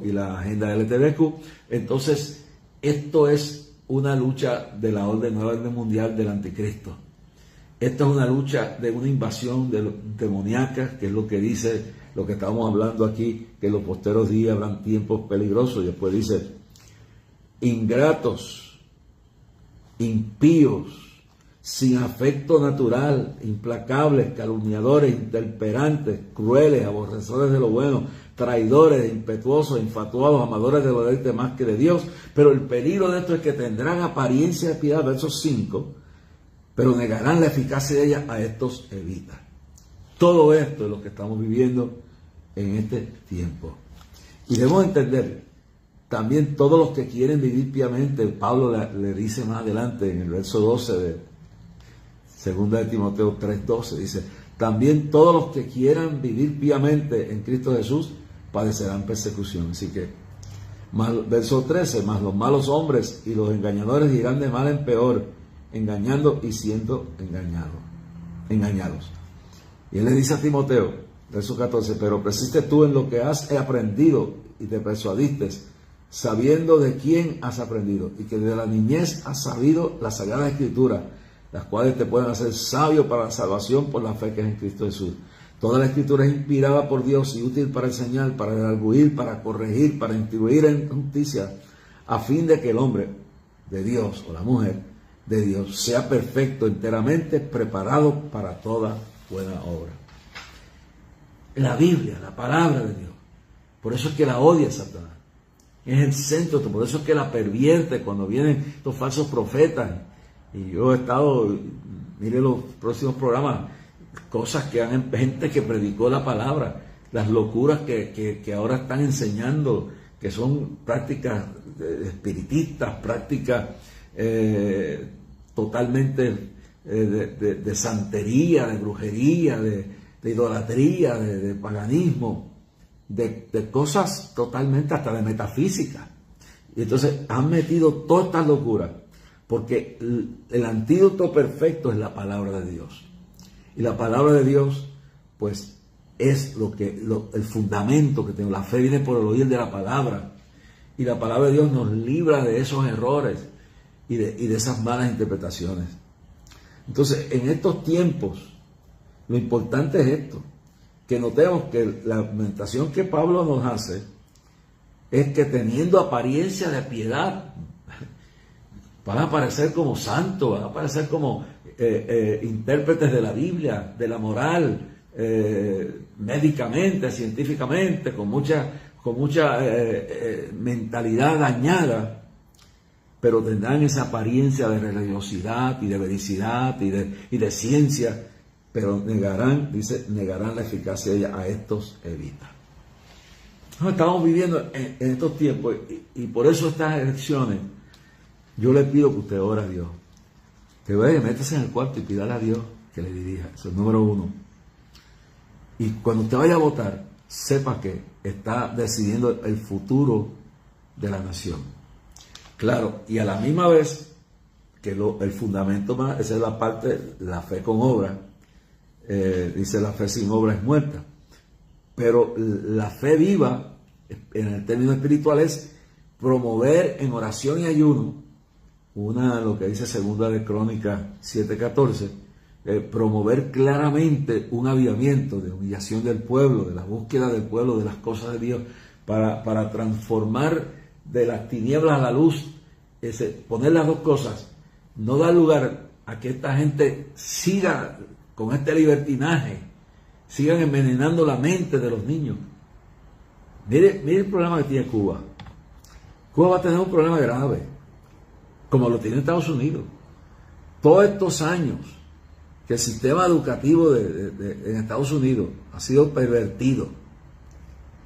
y la agenda LGBTQ. Entonces, esto es una lucha de la nueva orden mundial del anticristo. Esto es una lucha de una invasión demoníaca, que es lo que dice, lo que estábamos hablando aquí, que en los posteros días habrán tiempos peligrosos. Y después dice, ingratos, impíos, sin afecto natural, implacables, calumniadores, intemperantes, crueles, aborrecedores de lo bueno, traidores, impetuosos, infatuados, amadores de deleite más que de Dios. Pero el peligro de esto es que tendrán apariencia de piedad, versos 5, pero negarán la eficacia de ella, a estos evita. Todo esto es lo que estamos viviendo en este tiempo. Y debemos entender, también todos los que quieren vivir piamente, Pablo le dice más adelante en el verso 12 de 2 de Timoteo 3:12, dice, también todos los que quieran vivir piamente en Cristo Jesús padecerán persecución. Así que, verso 13, más los malos hombres y los engañadores irán de mal en peor, engañando y siendo engañados. Y él le dice a Timoteo, verso 14, pero persiste tú en lo que has aprendido y te persuadiste, sabiendo de quién has aprendido, y que desde la niñez has sabido las Sagradas Escrituras, las cuales te pueden hacer sabio para la salvación por la fe que es en Cristo Jesús. Toda la Escritura es inspirada por Dios y útil para enseñar, para redarguir, para corregir, para instruir en justicia, a fin de que el hombre de Dios o la mujer de Dios sea perfecto, enteramente preparado para toda buena obra. La Biblia, la palabra de Dios. Por eso es que la odia Satanás. Es el centro, por eso es que la pervierte cuando vienen estos falsos profetas. Y yo he estado, mire los próximos programas, cosas que han, gente que predicó la palabra, las locuras que ahora están enseñando, que son prácticas espiritistas, prácticas totalmente de santería, de brujería, de idolatría, de paganismo, de cosas totalmente hasta de metafísica. Y entonces han metido todas estas locuras, porque el antídoto perfecto es la palabra de Dios. Y la palabra de Dios, pues, es el fundamento que tengo. La fe viene por el oír de la palabra. Y la palabra de Dios nos libra de esos errores y de esas malas interpretaciones. Entonces, en estos tiempos, lo importante es esto, que notemos que la argumentación que Pablo nos hace es que teniendo apariencia de piedad, van a aparecer como santos, van a aparecer como intérpretes de la Biblia, de la moral, médicamente, científicamente, con mucha mentalidad dañada, pero tendrán esa apariencia de religiosidad y de vericidad y de ciencia, pero negarán la eficacia de ella. A estos evita. Estamos viviendo en estos tiempos y por eso estas elecciones, yo le pido que usted ore a Dios, que vaya, métase en el cuarto y pídale a Dios que le dirija. Eso es el número uno. Y cuando usted vaya a votar, sepa que está decidiendo el futuro de la nación. Claro, y a la misma vez que el fundamento más, esa es la parte, la fe con obra. Dice la fe sin obra es muerta. Pero la fe viva, en el término espiritual, es promover en oración y ayuno, lo que dice Segunda de Crónicas 7:14, promover claramente un avivamiento de humillación del pueblo, de la búsqueda del pueblo, de las cosas de Dios, para transformar de las tinieblas a la luz, poner las dos cosas, no dar lugar a que esta gente siga con este libertinaje, sigan envenenando la mente de los niños. Mire el problema que tiene Cuba. Cuba va a tener un problema grave, como lo tiene Estados Unidos. Todos estos años que el sistema educativo en Estados Unidos ha sido pervertido,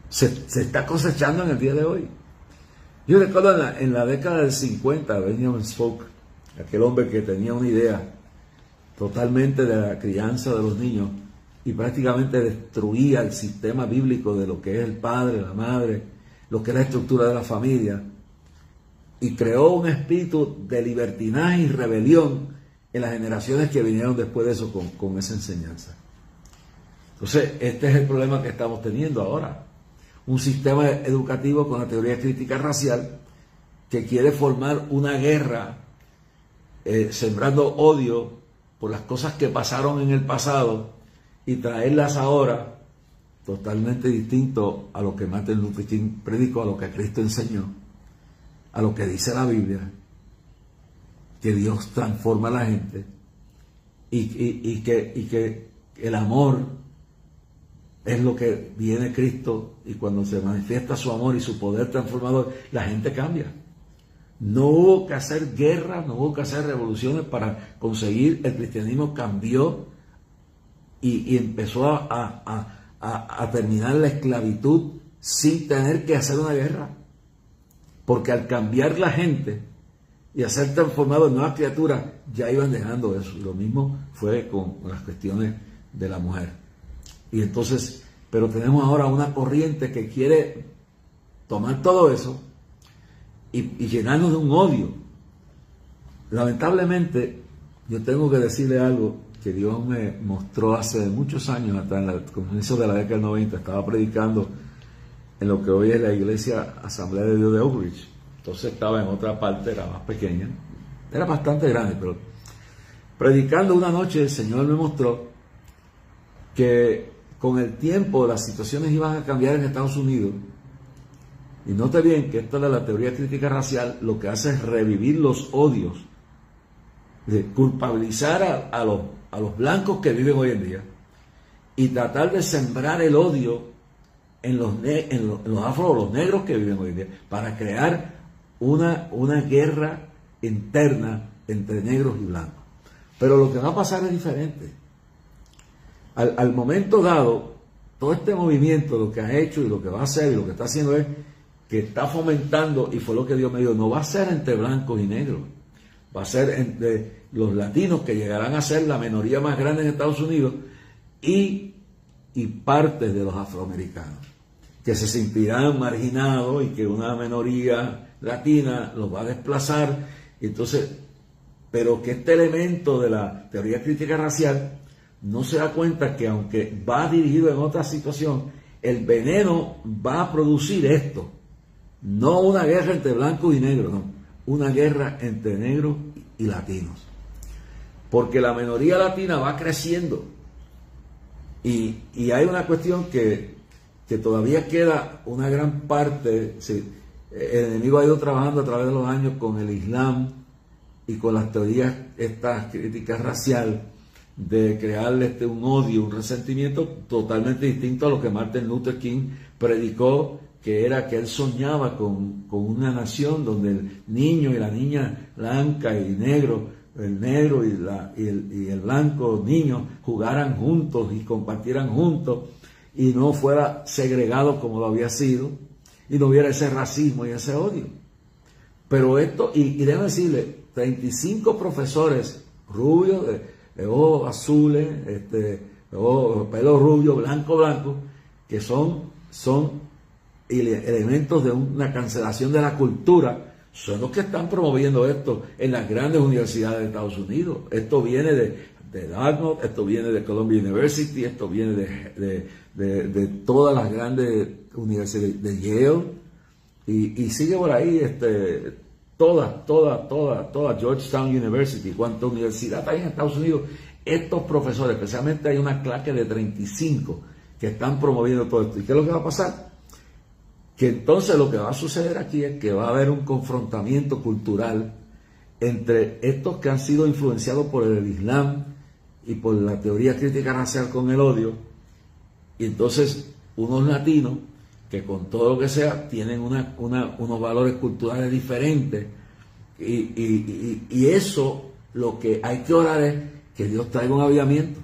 se está cosechando en el día de hoy. Yo recuerdo en la década del 50, Benjamin Spock, aquel hombre que tenía una idea totalmente de la crianza de los niños y prácticamente destruía el sistema bíblico de lo que es el padre, la madre, lo que es la estructura de la familia, y creó un espíritu de libertinaje y rebelión en las generaciones que vinieron después de eso con esa enseñanza. Entonces, este es el problema que estamos teniendo ahora. Un sistema educativo con la teoría crítica racial que quiere formar una guerra sembrando odio por las cosas que pasaron en el pasado y traerlas ahora totalmente distinto a lo que Martin Luther King predicó, a lo que Cristo enseñó, a lo que dice la Biblia, que Dios transforma a la gente y que el amor es lo que viene Cristo, y cuando se manifiesta su amor y su poder transformador, la gente cambia. No hubo que hacer guerra, no hubo que hacer revoluciones para conseguir. El cristianismo cambió y empezó a terminar la esclavitud sin tener que hacer una guerra. Porque al cambiar la gente y a ser transformados en nuevas criaturas, ya iban dejando eso. Y lo mismo fue con las cuestiones de la mujer. Y entonces, pero tenemos ahora una corriente que quiere tomar todo eso y llenarnos de un odio. Lamentablemente, yo tengo que decirle algo que Dios me mostró hace muchos años, hasta en el comienzo de la década del 90, estaba predicando en lo que hoy es la iglesia Asamblea de Dios de Oak Ridge. Entonces estaba en otra parte, era más pequeña, era bastante grande, pero predicando una noche el Señor me mostró que con el tiempo las situaciones iban a cambiar en Estados Unidos. Y note bien que esta de la teoría crítica racial lo que hace es revivir los odios, de culpabilizar a los blancos que viven hoy en día y tratar de sembrar el odio en los afro o los negros que viven hoy en día, para crear una guerra interna entre negros y blancos. Pero lo que va a pasar es diferente. Al momento dado, todo este movimiento, lo que ha hecho y lo que va a hacer y lo que está haciendo es que está fomentando, y fue lo que Dios me dijo, no va a ser entre blancos y negros, va a ser entre los latinos, que llegarán a ser la minoría más grande en Estados Unidos, y partes de los afroamericanos, que se sentirán marginados y que una minoría latina los va a desplazar. Entonces, pero que este elemento de la teoría crítica racial no se da cuenta que, aunque va dirigido en otra situación, el veneno va a producir esto. No una guerra entre blancos y negros, no. Una guerra entre negros y latinos. Porque la minoría latina va creciendo. Y hay una cuestión que todavía queda una gran parte. Sí, el enemigo ha ido trabajando a través de los años con el Islam y con las teorías, estas críticas racial, de crearle un odio, un resentimiento totalmente distinto a lo que Martin Luther King predicó, que era que él soñaba con una nación donde el niño y la niña blanca y negro, el negro y el blanco niño jugaran juntos y compartieran juntos y no fuera segregado como lo había sido, y no hubiera ese racismo y ese odio. Pero esto, y déjame decirle, 35 profesores rubios, de ojos azules, pelo rubio, blanco, que son elementos de una cancelación de la cultura, son los que están promoviendo esto en las grandes universidades de Estados Unidos. Esto viene de Dartmouth, esto viene de Columbia University, esto viene de todas las grandes universidades, de Yale, y sigue por ahí toda Georgetown University, cuánta universidad hay en Estados Unidos. Estos profesores, especialmente hay una clase de 35 que están promoviendo todo esto. ¿Y qué es lo que va a pasar? Que entonces lo que va a suceder aquí es que va a haber un confrontamiento cultural entre estos que han sido influenciados por el Islam y por la teoría crítica racial con el odio, y entonces unos latinos que, con todo lo que sea, tienen unos valores culturales diferentes, y eso, lo que hay que orar es que Dios traiga un avivamiento,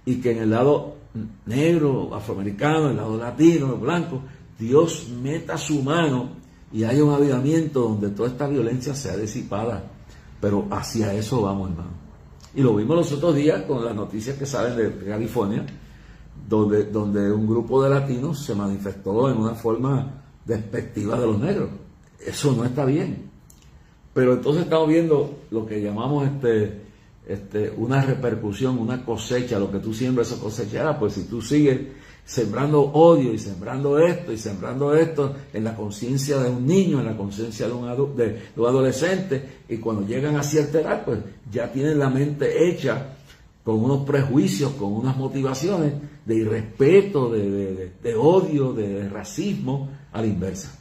y que en el lado negro, afroamericano, el lado latino, el blanco, Dios meta su mano y haya un avivamiento donde toda esta violencia sea disipada. Pero hacia eso vamos, hermano. Y lo vimos los otros días con las noticias que salen de California, donde un grupo de latinos se manifestó en una forma despectiva de los negros. Eso no está bien. Pero entonces estamos viendo lo que llamamos una repercusión, una cosecha. Lo que tú siembras, eso cosechará. Pues si tú sigues sembrando odio y sembrando esto en la conciencia de un niño, en la conciencia de un adolescente, y cuando llegan a cierta edad, pues ya tienen la mente hecha con unos prejuicios, con unas motivaciones de irrespeto, de odio, de racismo a la inversa.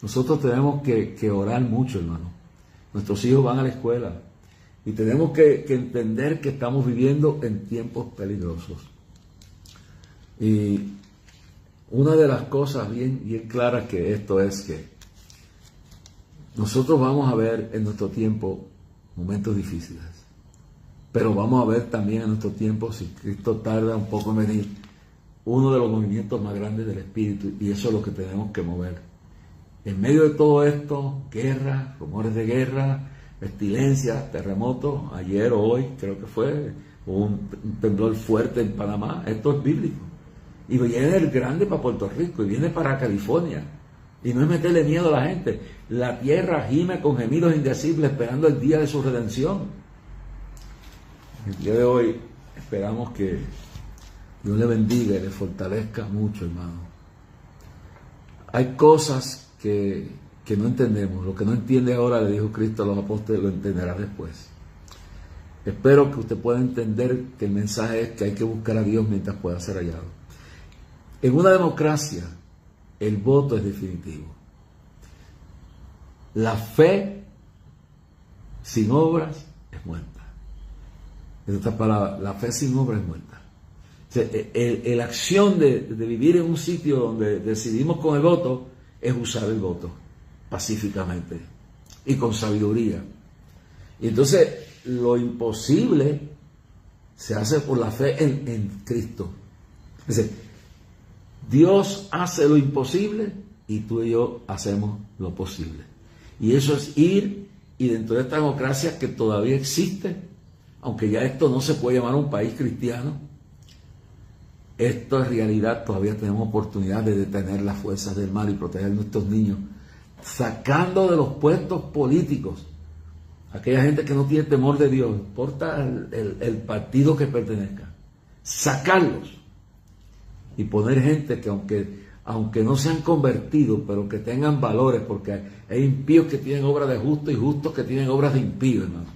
Nosotros tenemos que orar mucho, hermano. Nuestros hijos van a la escuela y tenemos que entender que estamos viviendo en tiempos peligrosos. Y una de las cosas bien claras que esto es que nosotros vamos a ver en nuestro tiempo momentos difíciles, pero vamos a ver también en nuestro tiempo, si Cristo tarda un poco en venir, uno de los movimientos más grandes del Espíritu, y eso es lo que tenemos que mover. En medio de todo esto, guerra, rumores de guerra, pestilencia, terremotos, ayer o hoy creo que fue, hubo un temblor fuerte en Panamá. Esto es bíblico. Y viene el grande para Puerto Rico, y viene para California. Y no es meterle miedo a la gente. La tierra gime con gemidos indecibles esperando el día de su redención. El día de hoy esperamos que Dios le bendiga y le fortalezca mucho, hermano. Hay cosas que no entendemos. Lo que no entiende ahora, le dijo Cristo a los apóstoles, lo entenderá después. Espero que usted pueda entender que el mensaje es que hay que buscar a Dios mientras pueda ser hallado. En una democracia, el voto es definitivo. La fe sin obras es muerta. En otras palabras, la fe sin obras es muerta. O sea, la acción de vivir en un sitio donde decidimos con el voto es usar el voto pacíficamente y con sabiduría. Y entonces lo imposible se hace por la fe en Cristo. Es decir, Dios hace lo imposible y tú y yo hacemos lo posible. Y eso es ir, y dentro de esta democracia que todavía existe, aunque ya esto no se puede llamar un país cristiano, esto es realidad, todavía tenemos oportunidad de detener las fuerzas del mal y proteger a nuestros niños, sacando de los puestos políticos aquella gente que no tiene temor de Dios, no importa el partido que pertenezca, sacarlos y poner gente que aunque no se han convertido, pero que tengan valores, porque hay impíos que tienen obras de justo y justos que tienen obras de impíos, hermano.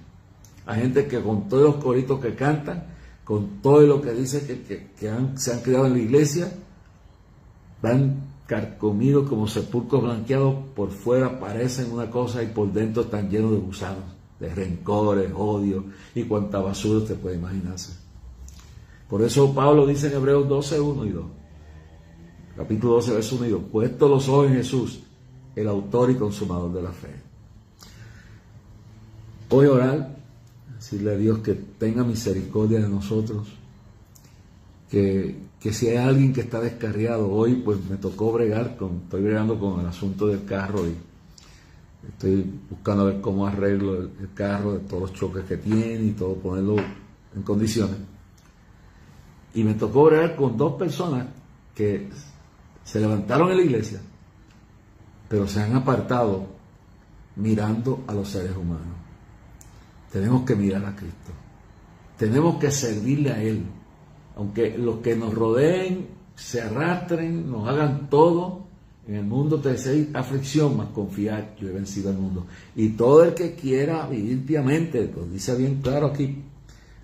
Hay gente que con todos los coritos que cantan, con todo lo que dice se han criado en la iglesia, van carcomidos como sepulcros blanqueados, por fuera parecen una cosa y por dentro están llenos de gusanos, de rencores, odio y cuanta basura usted puede imaginarse. Por eso Pablo dice en Hebreos 12, 1 y 2, capítulo 12, verso 1 y 2, puesto los ojos en Jesús, el autor y consumador de la fe. Voy a orar, decirle a Dios que tenga misericordia de nosotros, que si hay alguien que está descarriado hoy, pues me tocó estoy bregando con el asunto del carro y estoy buscando a ver cómo arreglo el carro, de todos los choques que tiene y todo, ponerlo en condiciones. Y me tocó bregar con dos personas que se levantaron en la iglesia, pero se han apartado mirando a los seres humanos. Tenemos que mirar a Cristo. Tenemos que servirle a Él. Aunque los que nos rodeen se arrastren, nos hagan todo, en el mundo tendréis aflicción, mas confiad, yo he vencido al mundo. Y todo el que quiera vivir piamente, pues dice bien claro aquí,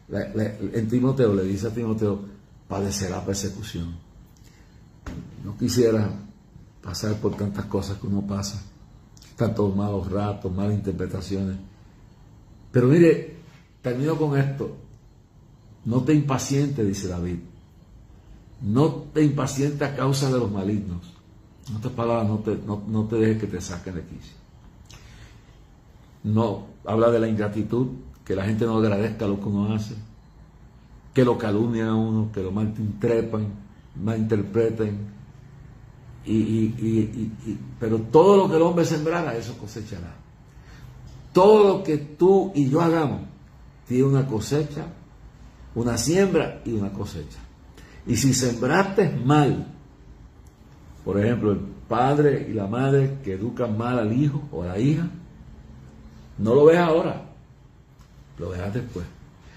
en Timoteo, le dice a Timoteo, padecerá persecución. No quisiera pasar por tantas cosas que uno pasa, tantos malos ratos, malas interpretaciones. Pero mire, termino con esto. No te impacientes, dice David. No te impacientes a causa de los malignos. En otras palabras, no te dejes que te saquen de quicio. No, habla de la ingratitud, que la gente no agradezca lo que uno hace, que lo calumnian a uno, que lo malinterpreten. Pero todo lo que el hombre sembrara, eso cosechará. Todo lo que tú y yo hagamos tiene una cosecha, una siembra y una cosecha. Y si sembraste mal, por ejemplo, el padre y la madre que educan mal al hijo o a la hija, no lo ves ahora, lo verás después.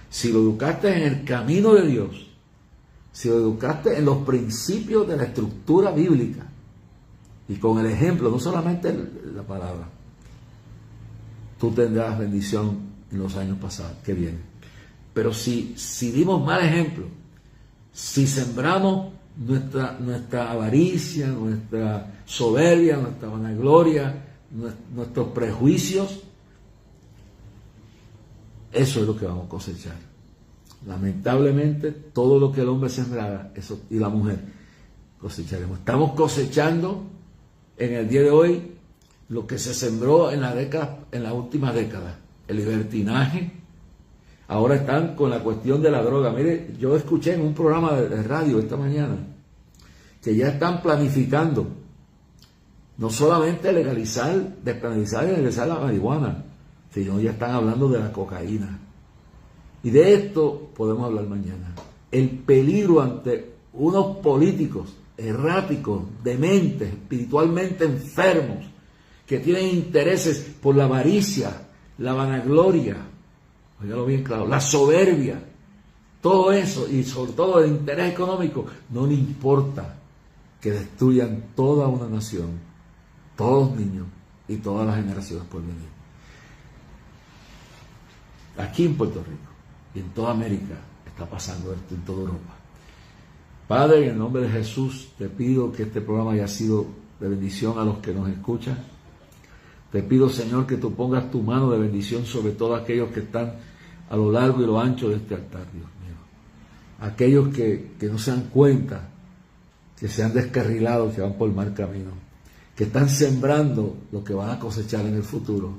Si lo educaste en el camino de Dios, si lo educaste en los principios de la estructura bíblica y con el ejemplo, no solamente la palabra, tú tendrás bendición en los años pasados, que vienen. Pero si dimos mal ejemplo, si sembramos nuestra avaricia, nuestra soberbia, nuestra vanagloria, nuestros prejuicios, eso es lo que vamos a cosechar. Lamentablemente, todo lo que el hombre sembrara, eso, y la mujer, cosecharemos. Estamos cosechando en el día de hoy lo que se sembró en la última década, el libertinaje. Ahora están con la cuestión de la droga. Mire, yo escuché en un programa de radio esta mañana que ya están planificando no solamente despenalizar y legalizar la marihuana, sino ya están hablando de la cocaína. Y de esto podemos hablar mañana. El peligro ante unos políticos erráticos, dementes, espiritualmente enfermos, que tienen intereses por la avaricia, la vanagloria, óigalo bien claro, la soberbia, todo eso, y sobre todo el interés económico, no le importa que destruyan toda una nación, todos los niños y todas las generaciones por venir. Aquí en Puerto Rico y en toda América está pasando esto, en toda Europa. Padre, en el nombre de Jesús, te pido que este programa haya sido de bendición a los que nos escuchan. Te pido, Señor, que tú pongas tu mano de bendición sobre todos aquellos que están a lo largo y lo ancho de este altar, Dios mío. Aquellos que no se dan cuenta, que se han descarrilado, que van por mal camino, que están sembrando lo que van a cosechar en el futuro.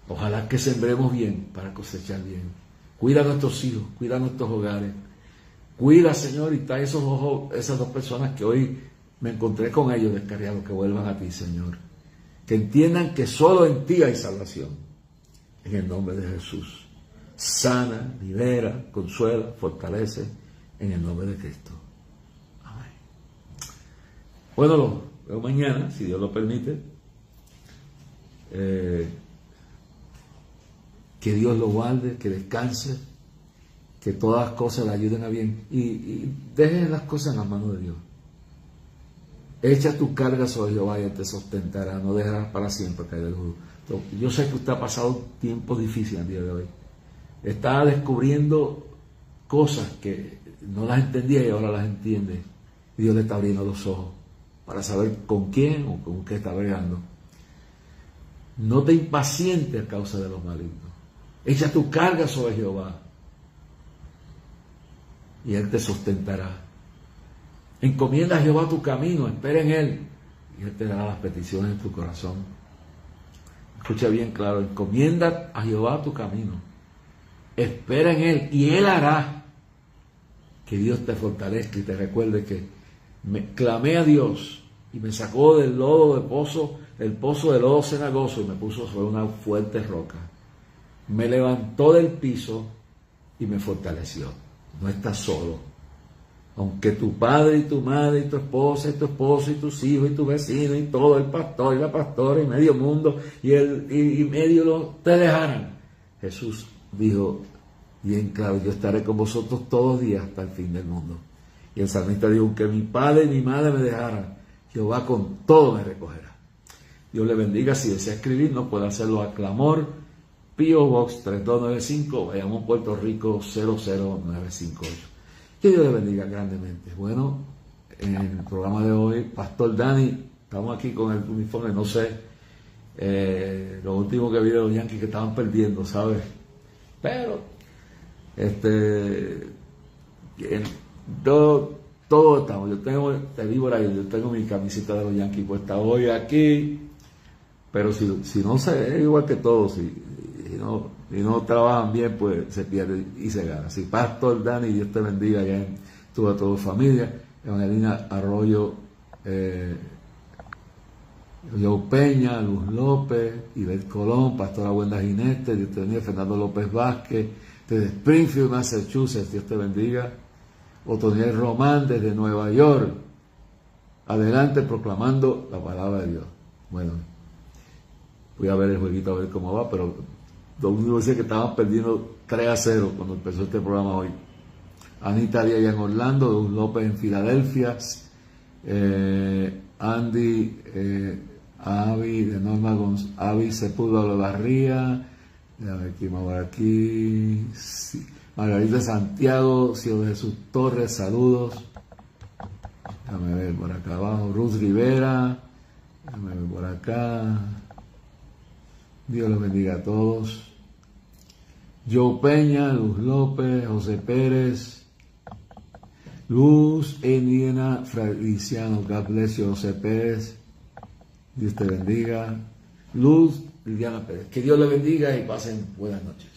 Ojalá que sembremos bien para cosechar bien. Cuida a nuestros hijos, cuida a nuestros hogares. Cuida, Señor, y trae esos ojos, esas dos personas que hoy me encontré con ellos descarriados, que vuelvan a ti, Señor. Que entiendan que solo en ti hay salvación. En el nombre de Jesús. Sana, libera, consuela, fortalece, en el nombre de Cristo. Amén. Bueno, lo veo mañana, si Dios lo permite. Que Dios lo guarde, que descanse, que todas las cosas le ayuden a bien. Y dejen las cosas en las manos de Dios. Echa tu carga sobre Jehová y Él te sustentará, no dejarás para siempre caer del jugo. Yo sé que usted ha pasado tiempos difíciles el día de hoy. Está descubriendo cosas que no las entendía y ahora las entiende. Y Dios le está abriendo los ojos para saber con quién o con qué está bregando. No te impacientes a causa de los malignos. Echa tu carga sobre Jehová y Él te sustentará. Encomienda a Jehová tu camino, espera en Él y Él te dará las peticiones de tu corazón. Escucha bien claro, encomienda a Jehová tu camino, espera en Él y Él hará que Dios te fortalezca y te recuerde que me clamé a Dios y me sacó del lodo del pozo de lodo cenagoso y me puso sobre una fuerte roca. Me levantó del piso y me fortaleció. No estás solo. Aunque tu padre y tu madre y tu esposa y tu esposo y tus hijos y tu vecino y todo el pastor y la pastora y medio mundo y medio te dejaran. Jesús dijo bien claro, yo estaré con vosotros todos los días hasta el fin del mundo. Y el salmista dijo, aunque mi padre y mi madre me dejaran, Jehová con todo me recogerá. Dios le bendiga. Si desea escribirnos, puede hacerlo a Clamor, P.O. Box 3295, Bayamón, Puerto Rico 00958. Que Dios le bendiga grandemente. Bueno, en el programa de hoy, Pastor Dani, estamos aquí con el uniforme, no sé, lo último que vi de los Yankees que estaban perdiendo, ¿sabes? Pero, todo estamos, te digo ahora, yo tengo mi camiseta de los Yankees puesta hoy aquí, pero si no se es igual que todos, y no trabajan bien, pues se pierde y se gana. Así, Pastor Dani, Dios te bendiga allá en toda tu familia. Evangelina Arroyo, Joe Peña, Luz López, Ibel Colón, Pastora Wenda Gineste, Dios te bendiga. Fernando López Vázquez, desde Springfield, Massachusetts, Dios te bendiga. Otoniel Román, desde Nueva York, adelante proclamando la palabra de Dios. Bueno, voy a ver el jueguito a ver cómo va, pero lo único que sé que estaban perdiendo 3-0 cuando empezó este programa hoy. Anita Díaz allá en Orlando, Luz López en Filadelfia, Andy, Avi, de Norma González, Avi Sepúlveda de Barría, a ver quién va por aquí, sí. Margarita Santiago, Cielo de Jesús Torres, saludos. Déjame ver por acá abajo, Ruth Rivera, déjame ver por acá. Dios los bendiga a todos. Joe Peña, Luz López, José Pérez, Luz Eniena Feliciano, God bless you, José Pérez. Dios te bendiga. Luz Liliana Pérez. Que Dios le bendiga y pasen buenas noches.